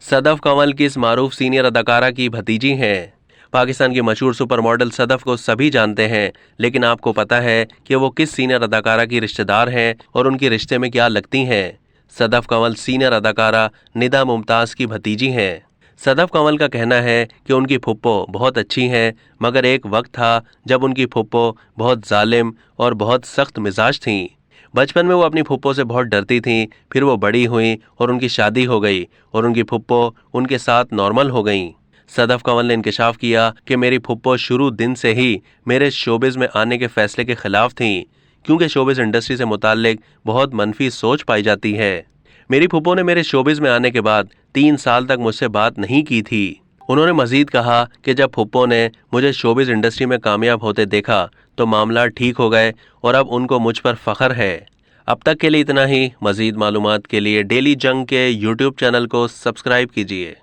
सदफ कंवल किस मारूफ सीनियर अदाकारा की भतीजी हैं? पाकिस्तान की मशहूर सुपर मॉडल सदफ को सभी जानते हैं, लेकिन आपको पता है कि वो किस सीनियर अदाकारा की रिश्तेदार हैं और उनके रिश्ते में क्या लगती हैं? सदफ कंवल सीनियर अदाकारा निदा मुमताज़ की भतीजी हैं। सदफ कंवल का कहना है कि उनकी फुप्पो बहुत अच्छी हैं, मगर एक वक्त था जब उनकी फुप्पो बहुत जालिम और बहुत सख्त मिजाज थीं। बचपन में वो अपनी फुप्पो से बहुत डरती थीं, फिर वो बड़ी हुई और उनकी शादी हो गई और उनकी फुप्पो उनके साथ नॉर्मल हो गईं। सदफ कंवल ने इंकशाफ किया कि मेरी फुप्पो शुरू दिन से ही मेरे शोबिज़ में आने के फैसले के खिलाफ थीं, क्योंकि शोबिज़ इंडस्ट्री से मुताल्लिक बहुत मनफी सोच पाई जाती है। मेरी फुप्पो ने मेरे शोबिज़ में आने के बाद 3 साल तक मुझसे बात नहीं की थी। उन्होंने मजीद कहा कि जब फुप्पो ने मुझे शोबिज़ इंडस्ट्री में कामयाब होते देखा तो मामला ठीक हो गए और अब उनको मुझ पर फख्र है। अब तक के लिए इतना ही। मजीद मालूमात के लिए डेली जंग के यूट्यूब चैनल को सब्सक्राइब कीजिए।